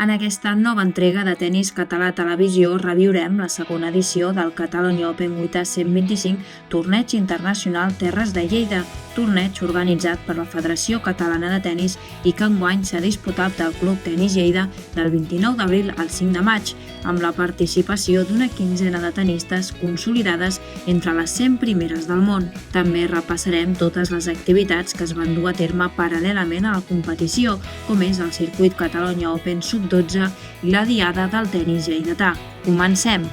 En aquesta nova entrega de Tenis Català Televisió reviurem la segona edició del Catalonia Open WTA 125 Torneig Internacional Terres de Lleida, torneig organitzat per la Federació Catalana de Tenis i que enguany s'ha disputat al Club Tenis Lleida del 29 d'abril al 5 de maig, amb la participació d'una quinzena de tenistes consolidades entre les 100 primeres del món. També repassarem totes les activitats que es van dur a terme paral·lelament a la competició, com és el Circuit Catalonia Open Sub-12 i la Diada del Tenis Lleidatà. Comencem!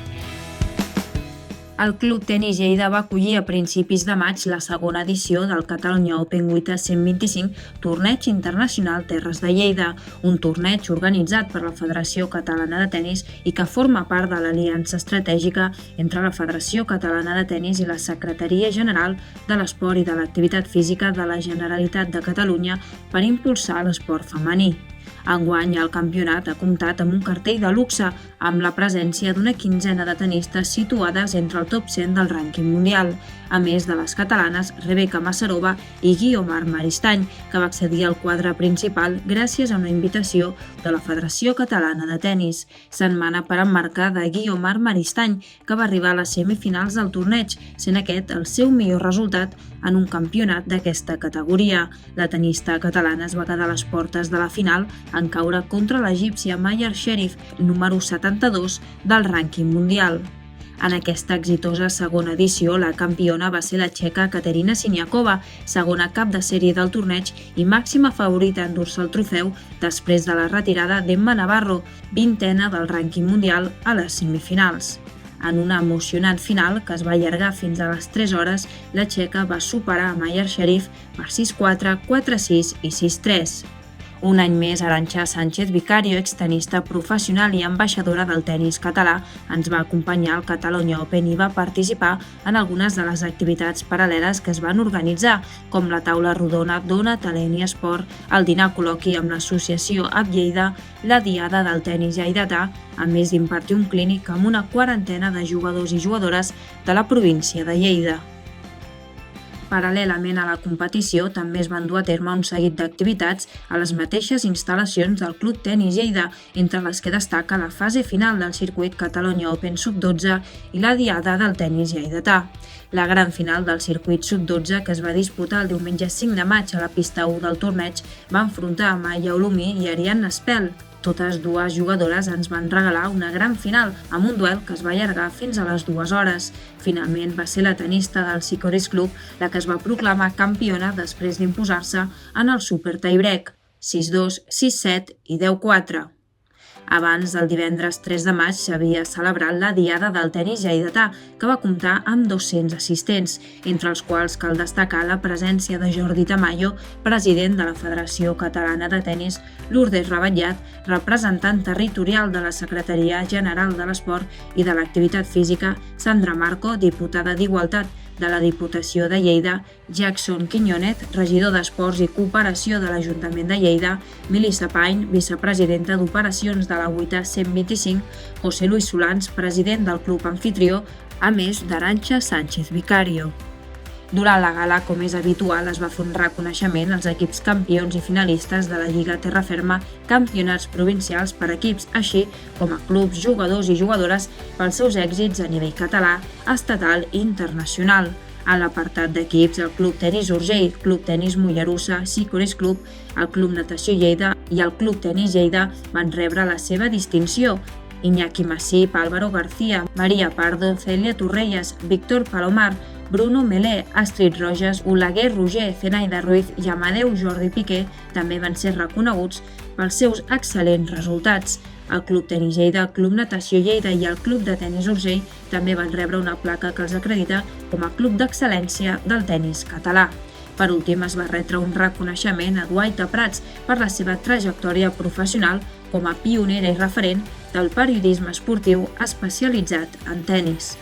El Club Tenis Lleida va acollir a principis de maig la segona edició del Catalonia Open WTA 125 Torneig Internacional Terres de Lleida, un torneig organitzat per la Federació Catalana de Tenis i que forma part de l'aliança estratègica entre la Federació Catalana de Tenis i la Secretaria General de l'Esport i de l'Activitat Física de la Generalitat de Catalunya per impulsar l'esport femení. Enguany, el campionat ha comptat amb un cartell de luxe, amb la presència d'una quinzena de tenistes situades entre el top 100 del rànquing mundial, a més de les catalanes Rebeca Masarova i Guiomar Maristany, que va accedir al quadre principal gràcies a una invitació de la Federació Catalana de Tenis. Setmana per emmarcar de Guiomar Maristany, que va arribar a les semifinals del torneig, sent aquest el seu millor resultat en un campionat d'aquesta categoria. La tenista catalana es va quedar a les portes de la final en caure contra l'egípcia Mayar Sherif, número 72 del rànquing mundial. En aquesta exitosa segona edició, la campiona va ser la txeca Katerina Siniakova, segona cap de sèrie del torneig i màxima favorita a endur-se el trofeu després de la retirada d'Emma Navarro, vintena del rànquing mundial a les semifinals. En una emocionant final que es va allargar fins a les 3 hores, la txeca va superar a Mayar Sherif per 6-4, 4-6 i 6-3. Un any més, Arantxa Sánchez Vicario, extenista professional i ambaixadora del tenis català, ens va acompanyar al Catalonia Open i va participar en algunes de les activitats paral·leles que es van organitzar, com la taula rodona Dona Talent i Esport, el dinar col·loqui amb l'associació Ab Lleida, la Diada del Tenis Lleidatà, a més d'impartir un clínic amb una quarantena de jugadors i jugadores de la província de Lleida. Paral·lelament a la competició, també es van dur a terme un seguit d'activitats a les mateixes instal·lacions del Club Tenis Lleida, entre les que destaca la fase final del Circuit Catalonia Open Sub-12 i la Diada del Tenis Lleidatà. La gran final del Circuit Sub-12, que es va disputar el diumenge 5 de maig a la pista 1 del torneig, va enfrontar a Maya Olumi i Ariadna Spel. Totes dues jugadores ens van regalar una gran final amb un duel que es va allargar fins a les 2 hores. Finalment va ser la tenista del Sicores Club la que es va proclamar campiona després d'imposar-se en el Super Tiebreak, 6-2, 6-7 i 10-4. Abans del divendres 3 de maig s'havia celebrat la Diada del Tenis Lleidatà, que va comptar amb 200 assistents, entre els quals cal destacar la presència de Jordi Tamayo, president de la Federació Catalana de Tenis, Lourdes Rabatllat, representant territorial de la Secretaria General de l'Esport i de l'Activitat Física, Sandra Marco, diputada d'Igualtat de la Diputació de Lleida, Jackson Quiñonet, regidor d'Esports i Cooperació de l'Ajuntament de Lleida, Melissa Pany, vicepresidenta d'Operacions de la WTA 125, José Luis Solans, president del club anfitrió, a més d'Arantxa Sánchez Vicario. Durant la gala, com és habitual, es va fer un reconeixement als equips campions i finalistes de la Lliga Terraferma Campionats Provincials per equips, així com a clubs, jugadors i jugadores pels seus èxits a nivell català, estatal i internacional. A l'apartat d'equips, el Club Tenis Urgell, Club Tenis Mollerussa, Sicores Club, el Club Natació Lleida i el Club Tenis Lleida van rebre la seva distinció. Iñaki Massip, Álvaro García, Maria Pardo, Celia Torrelles, Víctor Palomar, Bruno Melé, Astrid Roges, Oleguer Roger, Zenaida Ruiz i Amadeu Jordi Piqué també van ser reconeguts pels seus excel·lents resultats. El Club Tenis Lleida, el Club Natació Lleida i el Club de Tenis Urgell també van rebre una placa que els acredita com a Club d'Excel·lència del tenis català. Per últim, es va retre un reconeixement a Guaita Prats per la seva trajectòria professional com a pionera i referent del periodisme esportiu especialitzat en tenis.